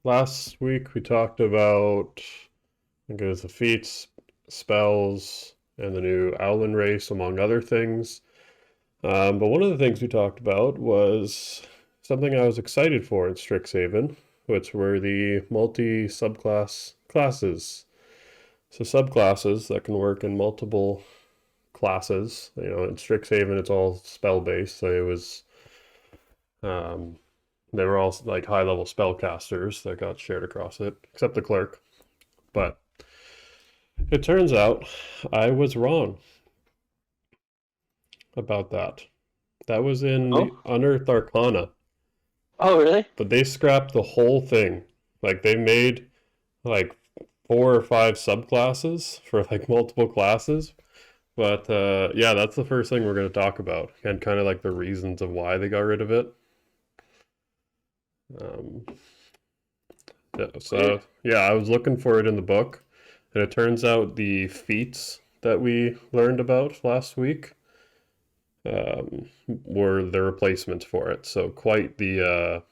last week we talked about, I think it was the feats, spells, and the new Owlin race, among other things. But one of the things we talked about was something I was excited for in Strixhaven, which were the multi-subclass classes. So subclasses that can work in multiple classes. In Strixhaven it's all spell-based, so it was um, they were all like high-level spellcasters that got shared across it, except the clerk. But it turns out I was wrong about that. That was in the Oh, Unearthed Arcana, oh, really? but they scrapped the whole thing. Like they made like four or five subclasses for like multiple classes. But yeah, that's the first thing we're going to talk about, and kind of like the reasons of why they got rid of it. Um, yeah, Weird. so yeah, I was looking for it in the book, and it turns out the feats that we learned about last week were the replacements for it. So quite the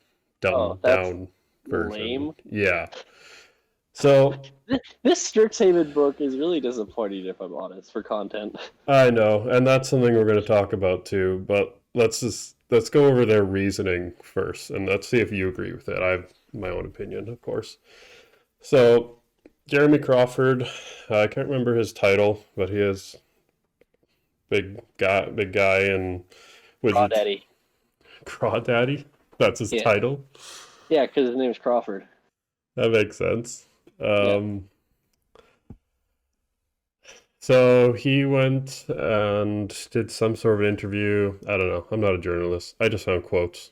Oh, dumbed that's down version. lame. Yeah. So This Strixhaven book is really disappointing, if I'm honest, for content. I know, and that's something we're going to talk about too. But let's go over their reasoning first, and let's see if you agree with it. I have my own opinion, of course. So Jeremy Crawford, I can't remember his title, but he is big guy in Wizards. Crawdaddy. Crawdaddy. That's his Yeah, title. yeah, because his name's Crawford. That makes sense. Yeah. Um, so he went and did some sort of interview. I don't know. I'm not a journalist. I just found quotes.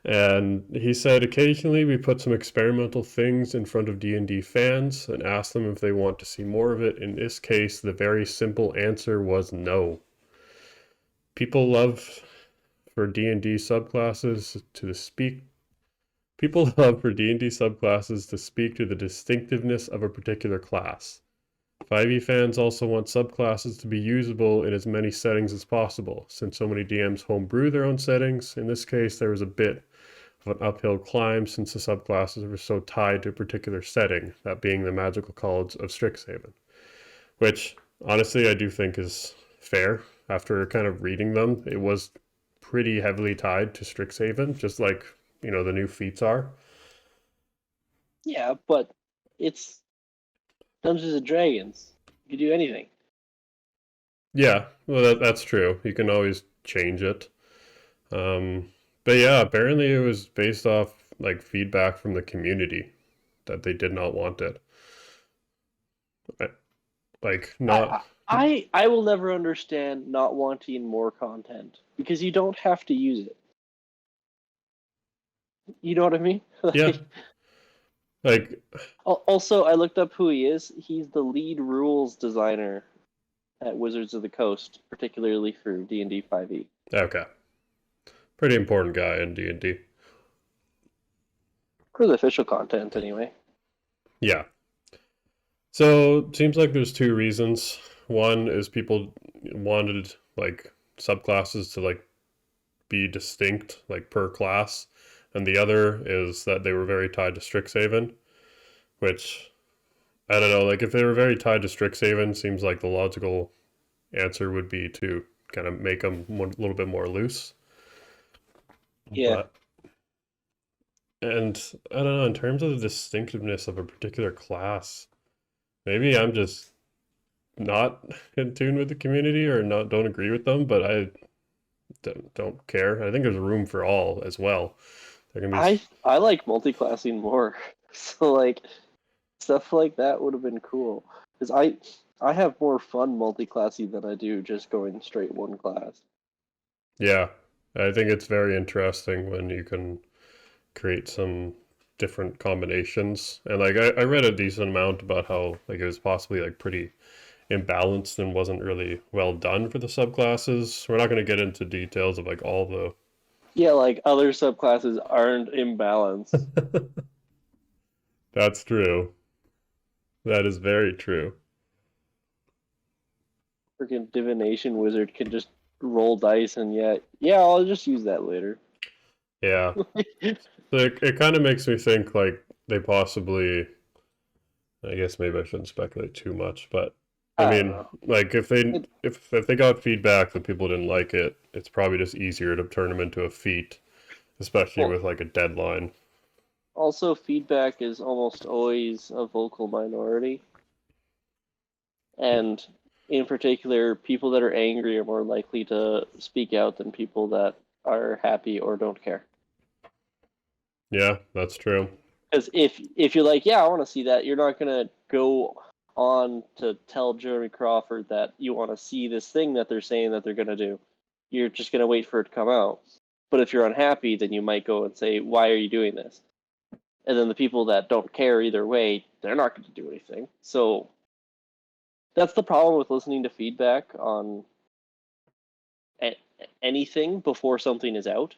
And he said, occasionally we put some experimental things in front of D&D fans and ask them if they want to see more of it. In this case, the very simple answer was no. People love for D&D subclasses to speak People love for D&D subclasses to speak to the distinctiveness of a particular class. 5e fans also want subclasses to be usable in as many settings as possible. Since so many DMs homebrew their own settings, in this case there was a bit of an uphill climb since the subclasses were so tied to a particular setting, that being the magical college of Strixhaven. Which, honestly, I do think is fair. After kind of reading them, it was pretty heavily tied to Strixhaven, just like, the new feats are. Yeah, but it's Dungeons and Dragons. You can do anything. Yeah, well, that's true. You can always change it. Um, but yeah, apparently it was based off like feedback from the community that they did not want it. Like not, I, I will never understand not wanting more content because you don't have to use it. You know what I mean? yeah, Like, like also, I looked up who he is. He's the lead rules designer at Wizards of the Coast, particularly for D&D 5e. okay, pretty important guy in D&D. For the official content, anyway. Yeah. So it seems like there's two reasons. One is people wanted like subclasses to like be distinct, like per class, and the other is that they were very tied to Strixhaven, which I don't know. Like if they were very tied to Strixhaven, seems like the logical answer would be to kind of make them a little bit more loose. Yeah. But and I don't know, in terms of the distinctiveness of a particular class, maybe I'm just not in tune with the community or not don't agree with them, but I don't care. I think there's room for all as well. There can be I like multi-classing more. So like stuff like that would have been cool. Because I have more fun multi-classing than I do just going straight one class. yeah. I think it's very interesting when you can create some different combinations. And like I read a decent amount about how like it was possibly like pretty imbalanced and wasn't really well done for the subclasses. We're not going to get into details of like all Yeah, like other subclasses aren't imbalanced. the That's true. That is very true. Freaking divination wizard can just roll dice and yeah, I'll just use that later. Yeah. So it kind of makes me think like they possibly, I guess maybe I shouldn't speculate too much, but I I don't mean, know. like It, if they got feedback that people didn't like it, it's probably just easier to turn them into a feat, especially well, with like a deadline. also, feedback is almost always a vocal minority, and in particular, people that are angry are more likely to speak out than people that are happy or don't care. Yeah, that's true. Because if you're like, yeah, I want to see that, you're not gonna go on to tell Jeremy Crawford that you want to see this thing that they're saying that they're gonna do. You're just gonna wait for it to come out. But if you're unhappy, then you might go and say, why are you doing this? And then the people that don't care either way, they're not going to do anything. So that's the problem with listening to feedback on anything before something is out,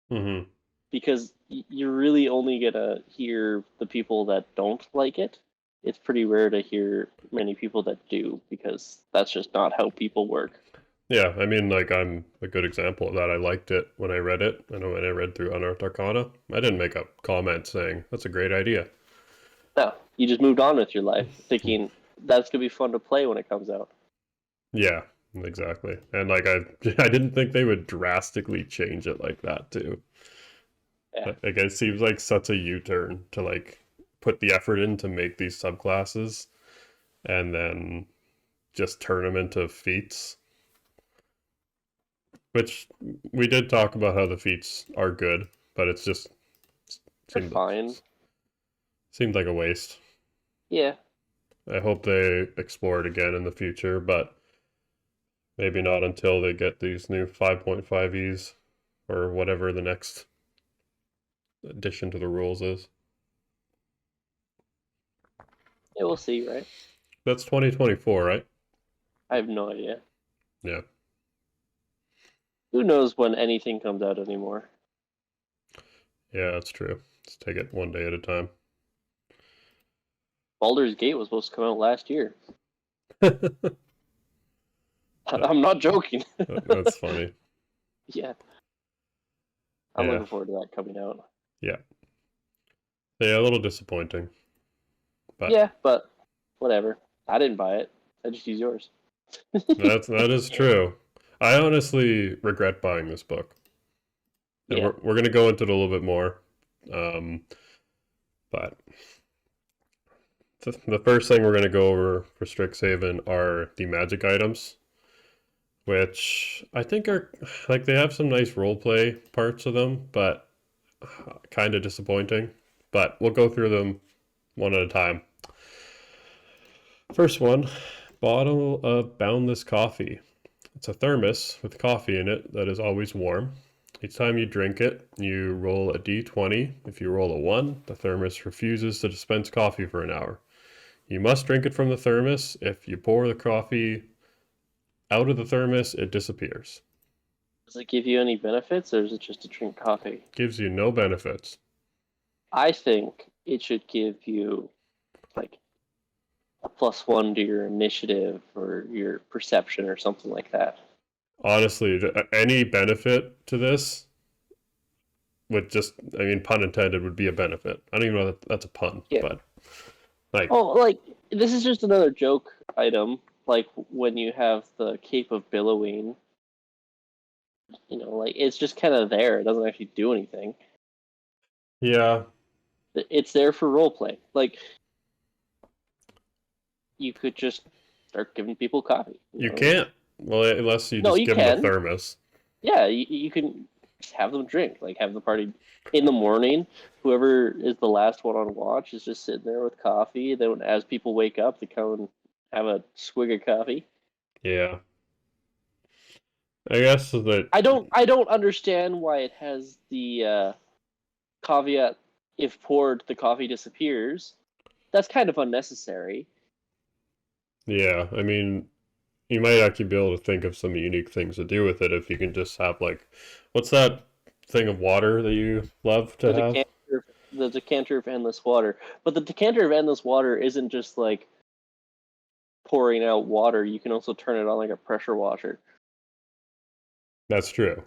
Hmm. because you're really only going to hear the people that don't like it. It's pretty rare to hear many people that do, because that's just not how people work. Yeah, I mean, like I'm a good example of that. I liked it when I read it. I know when I read through Unearthed Arcana, I didn't make a comment saying that's a great idea. No, you just moved on with your life thinking that's going to be fun to play when it comes out. Yeah, exactly. And like I didn't think they would drastically change it like that too. Yeah. Like it seems like such a U-turn to like put the effort in to make these subclasses and then just turn them into feats. Which we did talk about how the feats are good, but it's just They're seemed fine. seemed like a waste. Yeah. I hope they explore it again in the future, but maybe not until they get these new 5.5Es or whatever the next addition to the rules is. Yeah, we'll see, right? That's 2024, right? I have no idea. Yeah. Who knows when anything comes out anymore? Yeah, that's true. Let's take it one day at a time. Baldur's Gate was supposed to come out last year. That- I'm not joking. that's funny. Yeah, I'm Yeah. looking forward to that coming out. Yeah. Yeah, a little disappointing, but Yeah, but whatever. I didn't buy it. I just use yours. that is true. I honestly regret buying this book. And Yeah, we're gonna go into it a little bit more. Um, but the first thing we're gonna go over for Strixhaven are the magic items, which I think are like they have some nice role play parts of them, but kind of disappointing. But we'll go through them one at a time. First one, bottle of boundless coffee. It's a thermos with coffee in it that is always warm. Each time you drink it, you roll a d20. If you roll a 1, the thermos refuses to dispense coffee for an hour. You must drink it from the thermos. If you pour the coffee out of the thermos, it disappears. does it give you any benefits, or is it just to drink coffee? Gives you no benefits. I think it should give you like a +1 to your initiative or your perception or something like that. Honestly, any benefit to this would just, I mean, pun intended, would be a benefit. I don't even know that that's a pun, Yeah. but like, Oh, like this is just another joke item. Like when you have the Cape of Billowing, like it's just kind of there. It doesn't actually do anything. yeah, It's there for roleplay. Like you could just start giving people coffee. you can't. Well, unless you No, just you give them the can. thermos. Yeah, you can just have them drink. Like have the party in the morning. Whoever is the last one on watch is just sitting there with coffee. Then as people wake up, they come and have a swig of coffee. Yeah. I guess that I don't understand why it has the caveat, if poured the coffee disappears. That's kind of unnecessary. yeah, I mean, you might actually be able to think of some unique things to do with it if you can just have like, what's that thing of water that you love to The have? decanter of endless water. But the decanter of endless water isn't just like pouring out water. You can also turn it on like a pressure washer. That's true.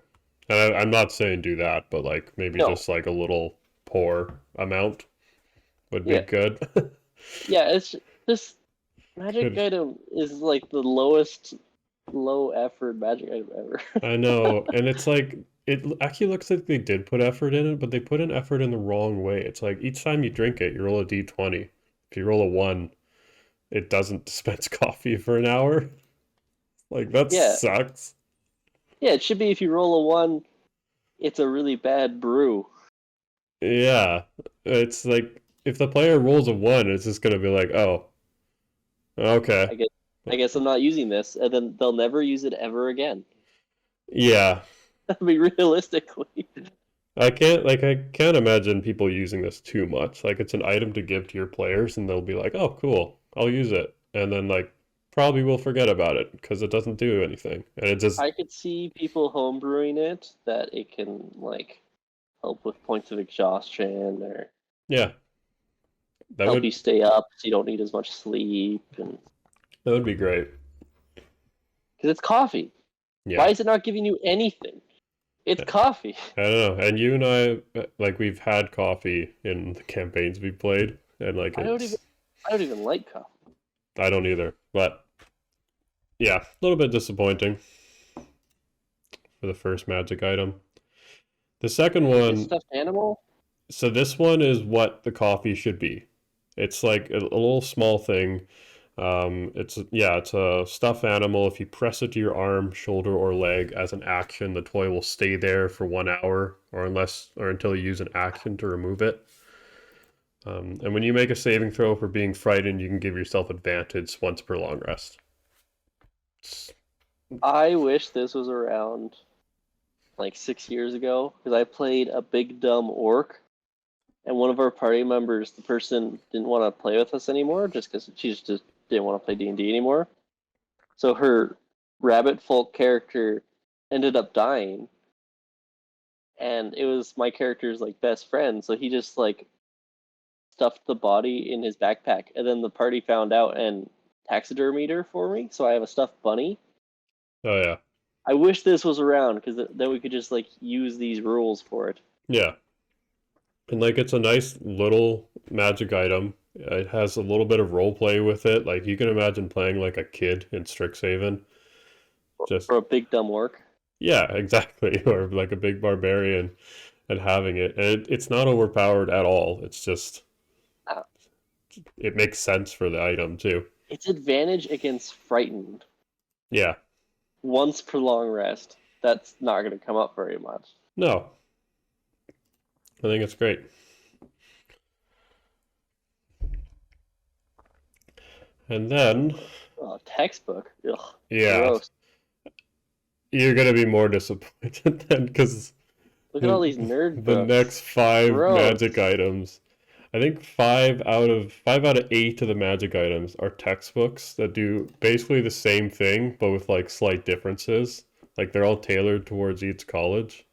And I'm not saying do that, but like maybe No. just like a little pour amount would be Yeah, good. yeah. It's just magic Could item is like the lowest low effort magic item ever. I know, and it's like it actually looks like they did put effort in it, but they put in effort in the wrong way. It's like each time you drink it, you roll a d20. If you roll a one, it doesn't dispense coffee for an hour. Like that Yeah, sucks. yeah. It should be if you roll a one, it's a really bad brew. Yeah, it's like if the player rolls a one, it's just gonna be like, oh, okay, I guess I guess I'm not using this, and then they'll never use it ever again. yeah. I mean, realistically. I can't imagine people using this too much. Like it's an item to give to your players, and they'll be like, oh, cool, I'll use it, and then like probably will forget about it because it doesn't do anything, and it just I could see people homebrewing it that it can like help with points of exhaustion or yeah, that help you would stay up so you don't need as much sleep and that would be great. because it's coffee. Why Yeah, is it not giving you anything? It's I coffee. don't know. And you and I, like we've had coffee in the campaigns we've played, and like I don't even it's I don't even like coffee. I don't either, but yeah, a little bit disappointing for the first magic item. The second Like a one, stuffed animal? so this one is what the coffee should be. It's like a little small thing. It's a stuffed animal. If you press it to your arm, shoulder, or leg as an action, the toy will stay there for 1 hour, or until you use an action to remove it. And when you make a saving throw for being frightened, you can give yourself advantage once per long rest. It's- I wish this was around like 6 years ago because I played a big dumb orc, and one of our party members, the person didn't want to play with us anymore just because she just didn't want to play D&D anymore. So her rabbit folk character ended up dying, and it was my character's like best friend. So he just like stuffed the body in his backpack, and then the party found out and taxidermied her for me. So I have a stuffed bunny. oh yeah, I wish this was around because then we could just like use these rules for it. yeah, and like it's a nice little magic item. It has a little bit of role play with it. Like you can imagine playing like a kid in Strixhaven. Just For a big dumb orc. yeah, exactly, or like a big barbarian and having it. And it's not overpowered at all. It's just Uh, it makes sense for the item too. It's advantage against frightened Yeah. once per long rest. That's not going to come up very much. No, I think it's great. And then, Oh, textbook. Ugh, yeah, gross. you're gonna be more disappointed then because Look at all the these nerd the books. next five Gross. magic items, I think five out of eight of the magic items are textbooks that do basically the same thing but with like slight differences. Like they're all tailored towards each college.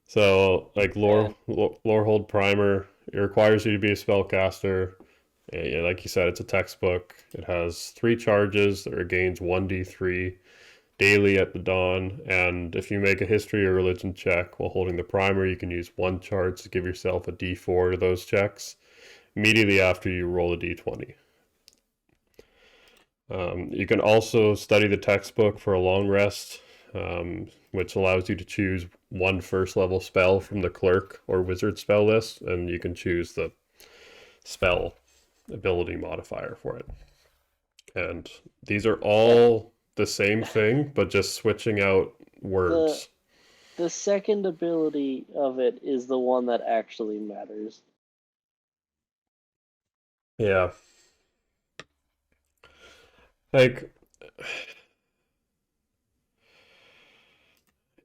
So like Man, Lorehold Primer, it requires you to be a spellcaster. Yeah, like you said, it's a textbook. It has three charges that regains 1d3 daily at the dawn, and if you make a history or religion check while holding the primer, you can use one charge to give yourself a d4 to those checks immediately after you roll a d20. You can also study the textbook for a long rest, which allows you to choose one first level spell from the clerk or wizard spell list, and you can choose the spell ability modifier for it. And these are yeah. all the same thing, but just switching out The words. the second ability of it is the one that actually matters. Yeah. Like,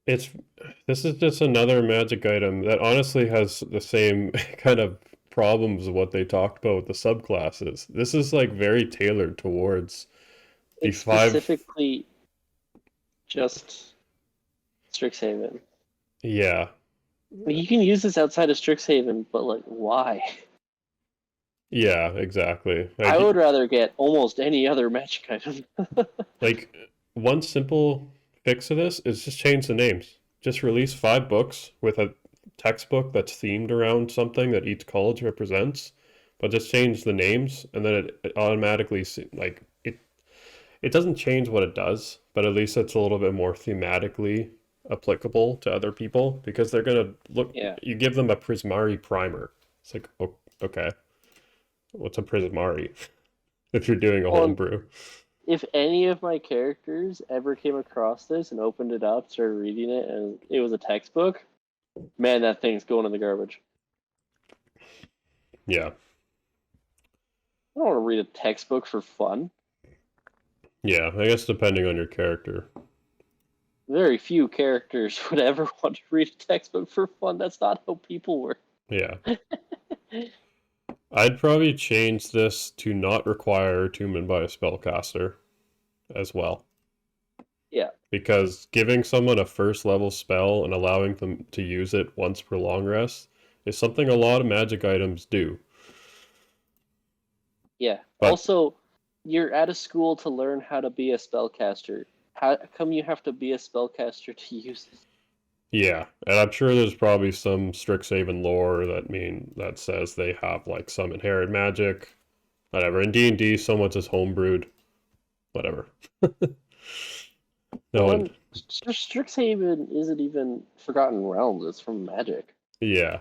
it's this is just another magic item that honestly has the same kind of problems of what they talked about with the subclasses. This is like very tailored towards the It's five. specifically just Strixhaven. Yeah. Like, you can use this outside of Strixhaven, but like, why? Yeah, exactly. I would rather get almost any other magic item. Like one simple fix of this is just change the names. Just release 5 books with a textbook that's themed around something that each college represents, but just change the names, and then it automatically like it doesn't change what it does, but at least it's a little bit more thematically applicable to other people because they're gonna look. Yeah. You give them a Prismari primer. It's like, oh, okay, what's a Prismari? If you're doing a On homebrew, if any of my characters ever came across this and opened it up, started reading it, and it was a textbook, man, that thing's going in the garbage. yeah, I don't want to read a textbook for fun. yeah. I guess depending on your character. Very few characters would ever want to read a textbook for fun. That's not how people work. Yeah. I'd probably change this to not require attunement by a spellcaster as well. Yeah. Because giving someone a first level spell and allowing them to use it once per long rest is something a lot of magic items do. Yeah. But Also, you're at a school to learn how to be a spellcaster. How come you have to be a spellcaster to use it? yeah, and I'm sure there's probably some Strixhaven lore that says they have like some inherent magic, whatever. In D&D, someone's just homebrewed, whatever. No Well, one, and Strixhaven isn't even Forgotten Realms. It's from Magic. yeah,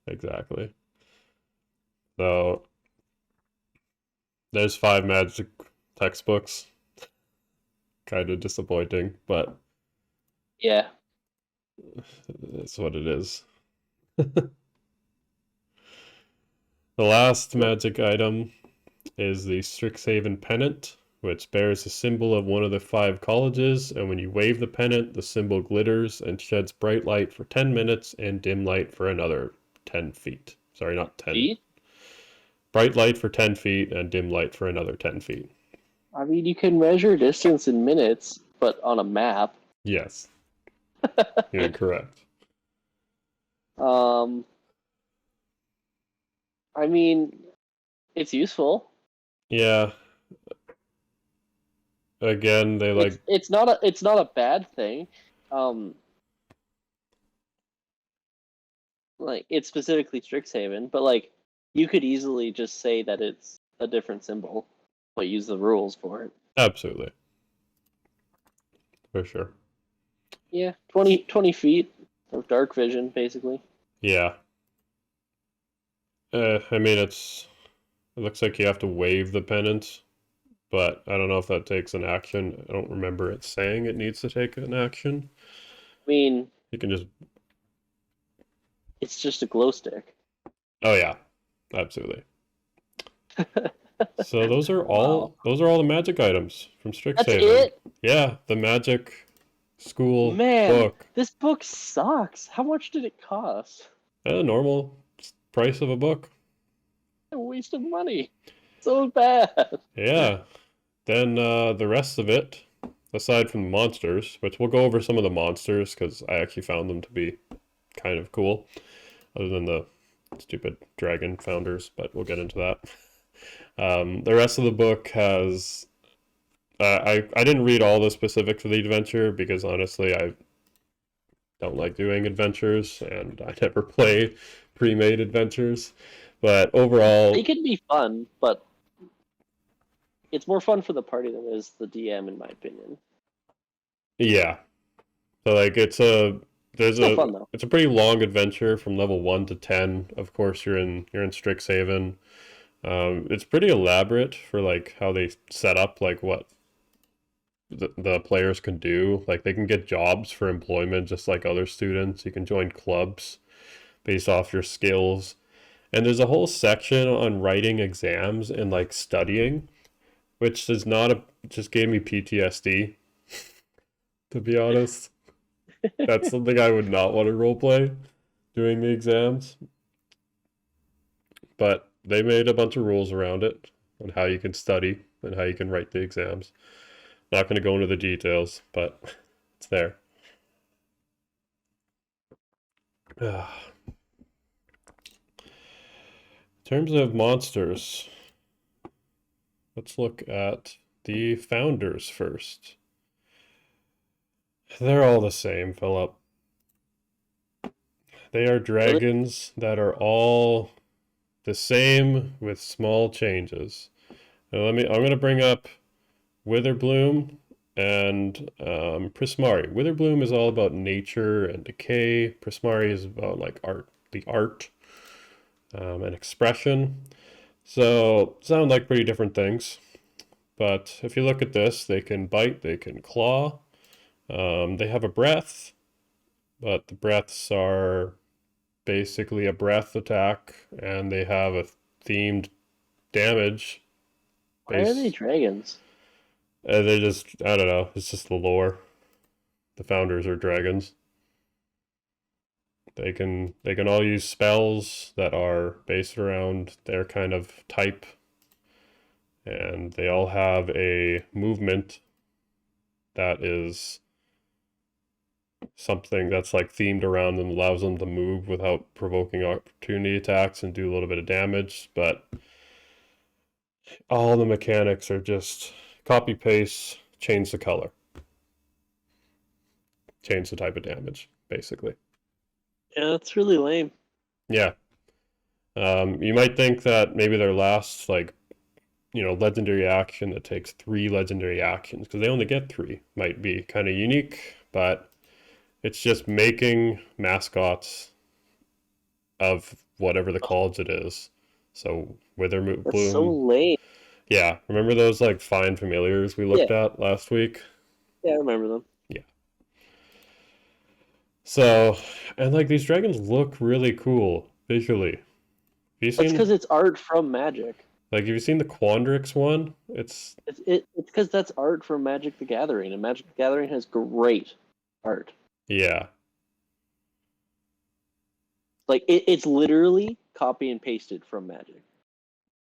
exactly. So there's 5 magic textbooks. Kind of disappointing, but Yeah. it's what it is. The last magic item is the Strixhaven pennant, which bears a symbol of one of the 5 colleges, and when you wave the pennant, the symbol glitters and sheds bright light for 10 minutes and dim light for another 10 feet. Sorry, not 10. Feet? Bright light for 10 feet and dim light for another 10 feet. I mean, you can measure distance in minutes, but on a map. Yes, you're correct. Um, I mean, it's useful. Yeah, again, they like, It's not a bad thing. Um, like it's specifically Strixhaven, but like you could easily just say that it's a different symbol, but use the rules for it. absolutely, for sure. Yeah, 20 feet of dark vision, basically. Yeah. I mean, it looks like you have to wave the pennant, but I don't know if that takes an action. I don't remember it saying it needs to take an action. I mean, You can just, it's just a glow stick. oh yeah, absolutely. So Wow. those are all the magic items from That's Strixhaven. it? Yeah, the magic school Man, book. this book sucks. How much did it cost? Normal price of a book. A waste of money. So bad. Yeah. Then the rest of it, aside from the monsters, which we'll go over some of the monsters because I actually found them to be kind of cool, other than the stupid dragon founders, but we'll get into that. The rest of the book has. I didn't read all the specifics of the adventure because honestly I don't like doing adventures and I never play pre-made adventures. But overall, It can be fun, but it's more fun for the party than it is the DM, in my opinion. yeah. So like Still fun though. it's a pretty long adventure from level 1 to 10. Of course, you're in Strixhaven. It's pretty elaborate for like how they set up like what the players can do. Like they can get jobs for employment just like other students. You can join clubs based off your skills. And there's a whole section on writing exams and like studying, which is not a just gave me PTSD, to be honest. That's something I would not want to roleplay doing the exams. But they made a bunch of rules around it on how you can study and how you can write the exams. Not going to go into the details, but it's there. In terms of monsters, let's look at the founders first. They're all the same, Philip. They are Really? dragons that are all the same with small changes. Now I'm going to bring up Witherbloom and Prismari. Witherbloom is all about nature and decay. Prismari is about like art, the art and expression. So sound like pretty different things. But if you look at this, they can bite, they can claw. They have a breath, but the breaths are basically a breath attack, and they have a themed damage. Why are they dragons? They're just, I don't know, it's just the lore. The founders are dragons. They can all use spells that are based around their kind of type, and they all have a movement that is something that's like themed around and allows them to move without provoking opportunity attacks and do a little bit of damage. But all the mechanics are just copy paste, change the color, change the type of damage, basically. Yeah, that's really lame. Yeah. You might think that maybe their last legendary action that takes 3 legendary actions, because they only get 3, might be kind of unique, but it's just making mascots of whatever the college it is. So Witherbloom. That's so lame. Yeah, remember those like fine familiars we looked at last week? Yeah, I remember them. Yeah. So, and like these dragons look really cool visually. That's because it's art from Magic. Like, have you seen the Quandrix one? It's because that's art from Magic the Gathering, and Magic the Gathering has great art. Yeah. Like it's literally copy and pasted from Magic.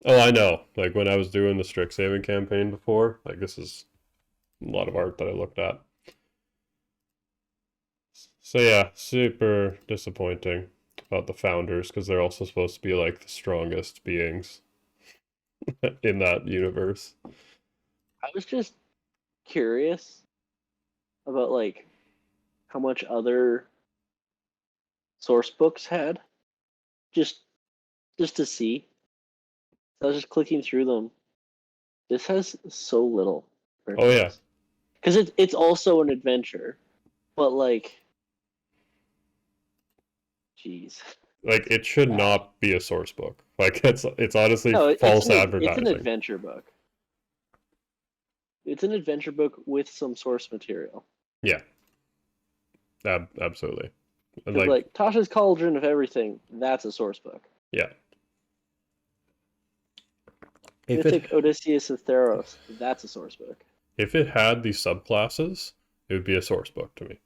Oh, I know. Like when I was doing the Strixhaven campaign before, like this is a lot of art that I looked at. So yeah, super disappointing about the founders because they're also supposed to be like the strongest beings in that universe. I was just curious about like how much other source books had, just to see. So I was just clicking through them. This has so little. Oh yeah, because it's also an adventure, but like, jeez. like it should not be a source book. Like it's honestly No, false It's advertising. an adventure book. It's an adventure book with some source material. Yeah, absolutely. And like Tasha's Cauldron of Everything, that's a source book. Yeah. Mythic Odysseus of Theros, that's a source book. If it had these subclasses, it would be a source book to me.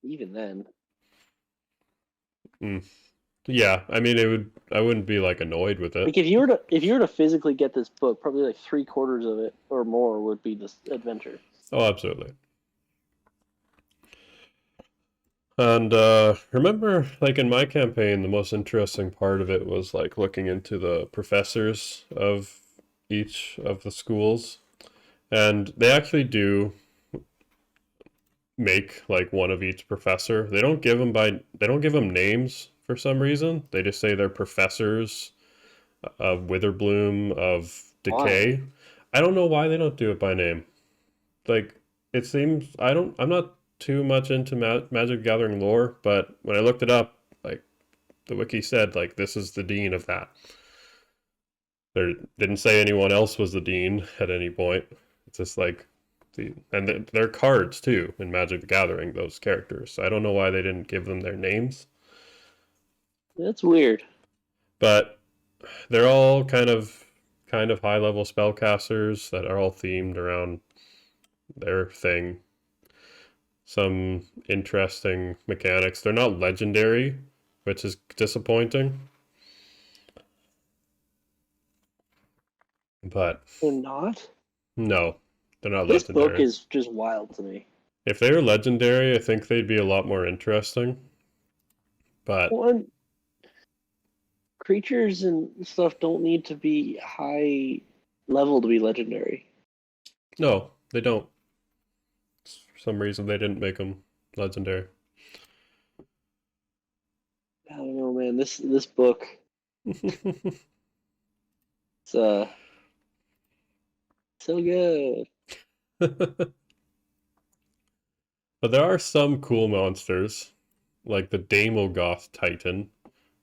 Even then. Yeah, I mean, I wouldn't be like annoyed with it. Like if you were to physically get this book, probably like 3/4 of it or more would be this adventure. Oh, absolutely. And remember, like in my campaign, the most interesting part of it was like looking into the professors of each of the schools, and they actually do make like one of each professor. They don't give them names for some reason. They just say they're professors of Witherbloom, of Decay. Why? I don't know why they don't do it by name. Like it seems I'm not too much into Magic Gathering lore, but when I looked it up, like the wiki said, like this is the dean of that. There didn't say anyone else was the dean at any point. It's just like they're cards too in Magic the Gathering, those characters. So I don't know why they didn't give them their names. That's weird. But they're all kind of high level spellcasters that are all themed around their thing. Some interesting mechanics. They're not legendary, which is disappointing. But they're not? No, they're not this legendary. This book is just wild to me. If they were legendary, I think they'd be a lot more interesting. But creatures and stuff don't need to be high level to be legendary. No, they don't. For some reason, they didn't make them legendary. I don't know, man. This book It's so good. But there are some cool monsters, like the Demogoth Titan,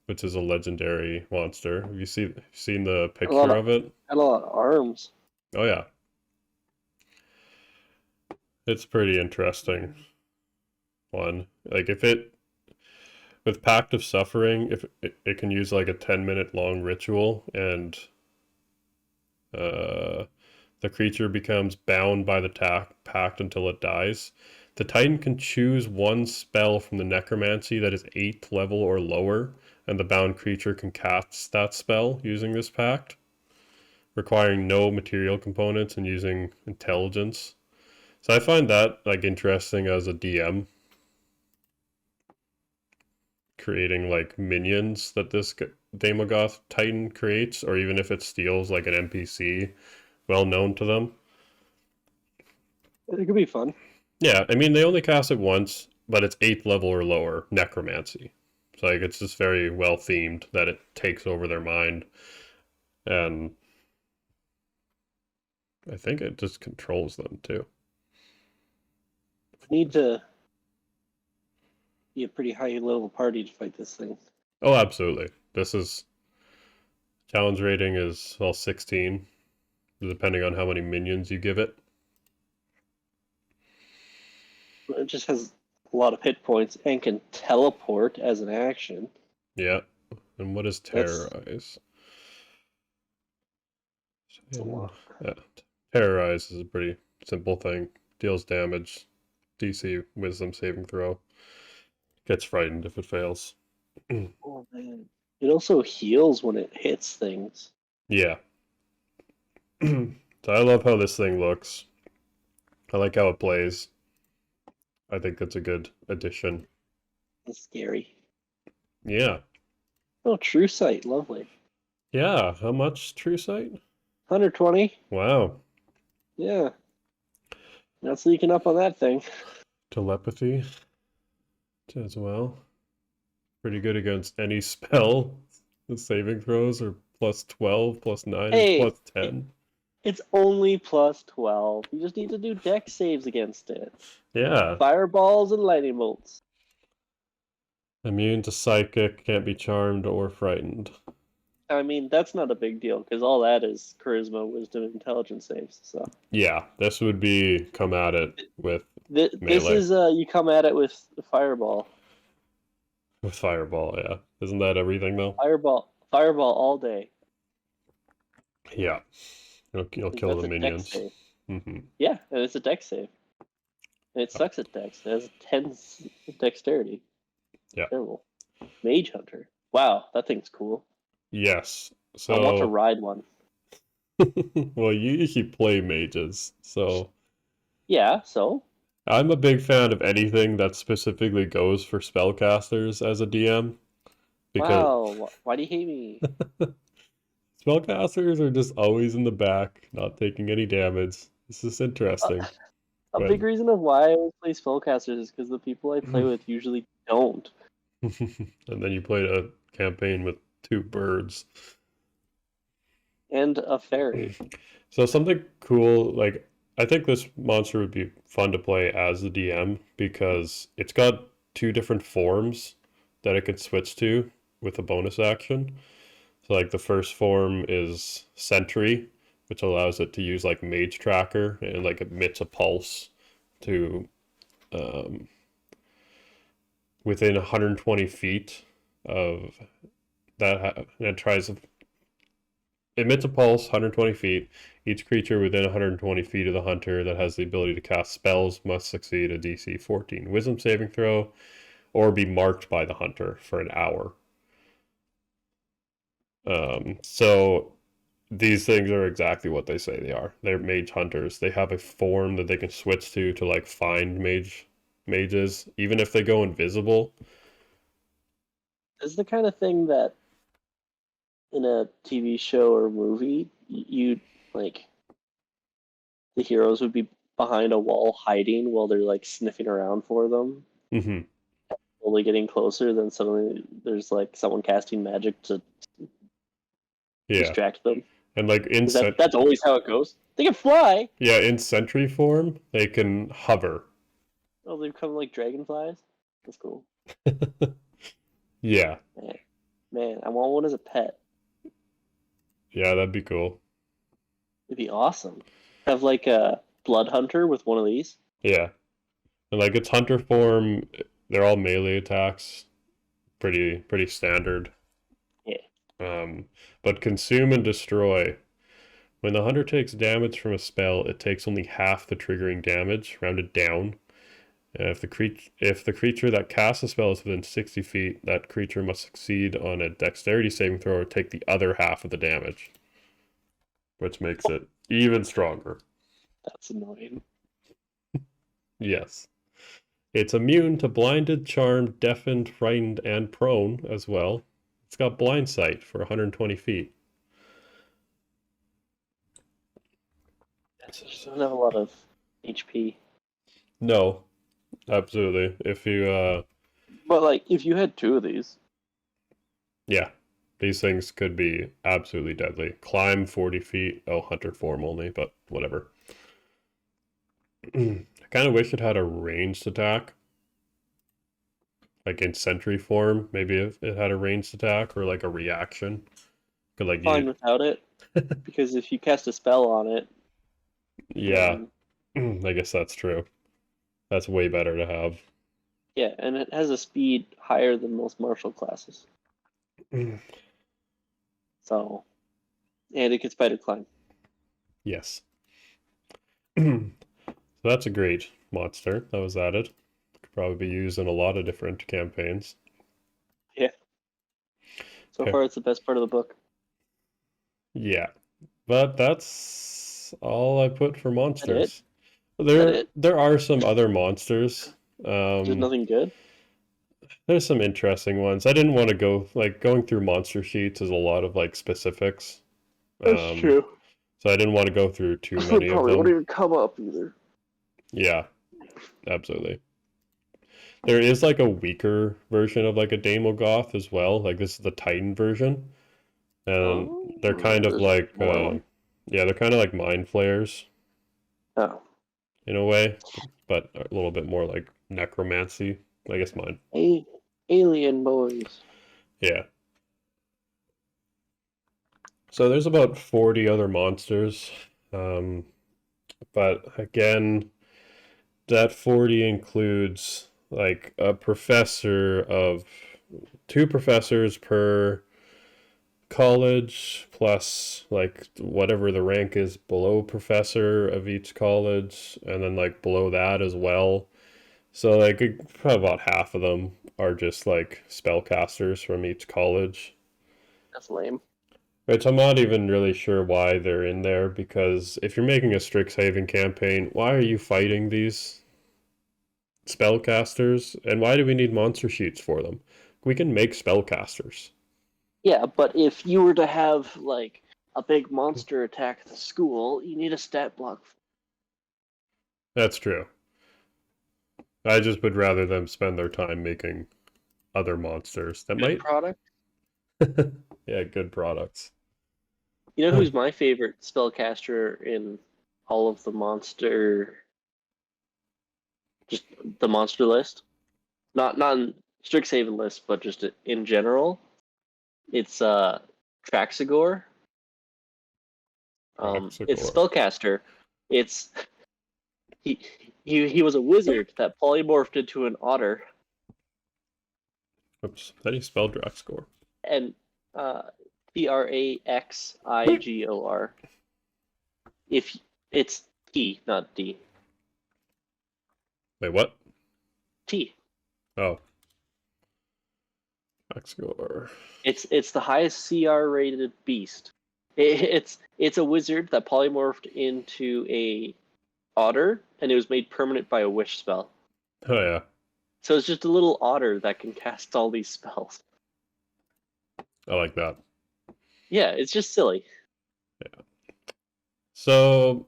which is a legendary monster. Have you seen the Got a lot picture of of it? got a lot of arms. Oh yeah, it's pretty interesting one. Like if it with Pact of Suffering, if it can use like a 10-minute long ritual and uh the creature becomes bound by the pact until it dies. The Titan can choose one spell from the necromancy that is 8th level or lower, and the bound creature can cast that spell using this pact, requiring no material components and using intelligence. So I find that like interesting as a DM, creating like minions that this Demogoth Titan creates, or even if it steals like an NPC well known to them. It could be fun. Yeah, I mean they only cast it once, but it's 8th level or lower necromancy. So like it's just very well themed that it takes over their mind, and I think it just controls them too. Need to be a pretty high level party to fight this thing. Oh, absolutely. This is challenge rating is well 16, depending on how many minions you give it. It just has a lot of hit points and can teleport as an action. Yeah. And what is That's terrorize? a lot. Yeah. Terrorize is a pretty simple thing. Deals damage, DC wisdom saving throw. Gets frightened if it fails. Oh man. It also heals when it hits things. Yeah. So I love how this thing looks. I like how it plays. I think that's a good addition. It's scary. Yeah. Oh, True Sight, lovely. Yeah. How much True Sight? 120. Wow. Yeah. Not sneaking up on that thing. Telepathy as well. Pretty good against any spell. The saving throws are plus 12, plus 9, and Hey, plus 10. it's only plus 12. You just need to do dex saves against it. Yeah. Fireballs and lightning bolts. Immune to psychic, can't be charmed or frightened. I mean, that's not a big deal because all that is charisma, wisdom, and intelligence saves. So Yeah, this would be come at it with this melee. is you come at it with the fireball, With fireball, yeah. Isn't that everything though? fireball all day. Yeah. You'll 'Cause kill that's the a dex minions. save. Hmm. Yeah, and it's a dex save, and it sucks at dex. It has a 10 dexterity. Yeah. Terrible. Mage hunter. Wow, that thing's cool. Yes. I want to So, ride one. well, you usually play mages, so Yeah, so I'm a big fan of anything that specifically goes for spellcasters as a DM because wow. Why do you hate me? spellcasters are just always in the back, not taking any damage. This is Uh, interesting a big when reason of why I always play spellcasters is because the people I play with usually don't. and then you played a campaign with two birds. And a fairy. So something cool, like I think this monster would be fun to play as the DM because it's got two different forms that it could switch to with a bonus action. So like the first form is Sentry, which allows it to use like Mage Tracker and like emits a pulse to um, within 120 feet of that. And it tries to emits a pulse 120 feet. Each creature within 120 feet of the hunter that has the ability to cast spells must succeed a DC 14 Wisdom saving throw or be marked by the hunter for an hour. So these things are exactly what they say they are. They're mage hunters. They have a form that they can switch to like find mages, even if they go invisible. This is the kind of thing that in a TV show or movie, you like the heroes would be behind a wall hiding while they're like sniffing around for them, Hmm. slowly getting closer. Then suddenly there's like someone casting magic to Yeah, distract them. and like Is that's always how it goes? They can fly. yeah, in sentry form, they can hover. Oh, they become like dragonflies. That's cool. Yeah, Man, man, I want one as a pet. yeah, that'd be cool. It'd be awesome. Have like a blood hunter with one of these. Yeah, and like its hunter form, they're all melee attacks, pretty standard. Yeah. But consume and destroy. When the hunter takes damage from a spell, it takes only half the triggering damage, rounded down. If the creature that casts a spell is within 60 feet, that creature must succeed on a dexterity saving throw or take the other half of the damage, which makes it even stronger. That's annoying. Yes. It's immune to blinded, charmed, deafened, frightened, and prone as well. It's got blind sight for 120 feet. It doesn't have a lot of HP. No, absolutely. If you, But like, if you had two of these, yeah, these things could be absolutely deadly. Climb 40 feet. Oh, hunter form only, but whatever. I kind of wish it had a ranged attack. Like in sentry form, maybe if it had a ranged attack or like a reaction. Could like fine you, without it. Because if you cast a spell on it, yeah, then I guess that's true. That's way better to have. yeah, and it has a speed higher than most martial classes. So, and it can spider climb. Yes. So that's a great monster that was added. Could probably be used in a lot of different campaigns. Yeah. So Okay. far, it's the best part of the book. Yeah. But that's all I put for Is that it? monsters. Is that it? There are some other monsters. Just nothing good. There's some interesting ones. I didn't want to go like going through monster sheets is a lot of like specifics. That's Um, true. so I didn't want to go through too many of Probably won't them. even come up either. Yeah, absolutely. There is like a weaker version of like a Demogoth as well. Like this is the Titan version, and Oh, they're kind of there's like more one. yeah, they're kind of like mind flayers Oh, in a way, but a little bit more like necromancy. I guess mine. alien boys. Yeah. So there's about 40 other monsters. Um, but again, that 40 includes like a professor of two professors per college, plus like whatever the rank is below professor of each college, and then like below that as well. So like probably about half of them are just like spellcasters from each college. That's lame. Which I'm not even really sure why they're in there, because if you're making a Strixhaven campaign, why are you fighting these spellcasters? And why do we need monster sheets for them? We can make spellcasters. Yeah, but if you were to have like a big monster attack the school, you need a stat block. That's true. I just would rather them spend their time making other monsters that Good might. product. Yeah, good products. You know who's my favorite spellcaster in all of the monster, just the monster list? Not in Strixhaven list, but just in general. It's Traxigor. It's a Roxagore. spellcaster. It's he he was a wizard that polymorphed into an otter, Oops. How do you spell Draxgore? and uh, Traxigor. If it's T, not D. Wait, what? T. Oh. Draxgore. It's the highest CR rated beast. It's a wizard that polymorphed into a otter, and it was made permanent by a wish spell. Oh, yeah. So it's just a little otter that can cast all these spells. I like that. Yeah, it's just silly. So,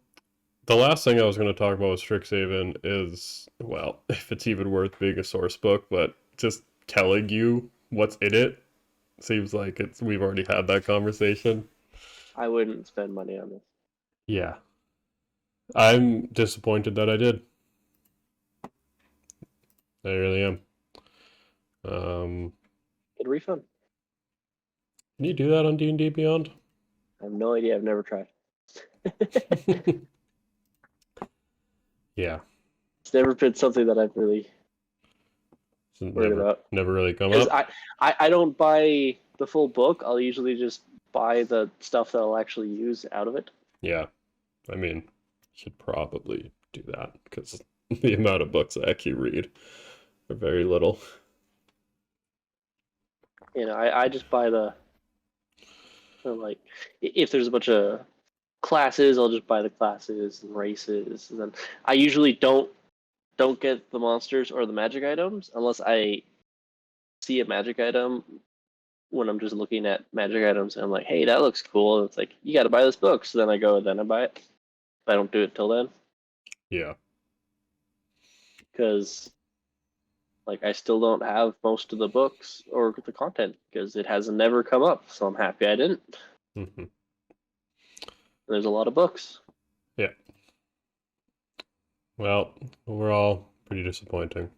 the last thing I was going to talk about with Strixhaven is, well, if it's even worth being a source book, but just telling you what's in it seems like we've already had that conversation. I wouldn't spend money on this. Yeah. I'm disappointed that I did. I really am. Get a refund. Can you do that on D&D Beyond? I have no idea. I've never tried. Yeah. It's never been something that I've really It's worried about. never really come Because up. I don't buy the full book. I'll usually just buy the stuff that I'll actually use out of it. Yeah. I mean, should probably do that because the amount of books I actually read are very little. I just buy like if there's a bunch of classes, I'll just buy the classes and races, and then I usually don't get the monsters or the magic items unless I see a magic item when I'm just looking at magic items and I'm like, hey, that looks cool. And it's like, you got to buy this book. So then I go and then I buy it. But I don't do it till then Yeah. because like I still don't have most of the books or the content because it has never come up. So I'm happy I didn't. Hmm. There's a lot of books. Yeah. Well, overall, pretty disappointing.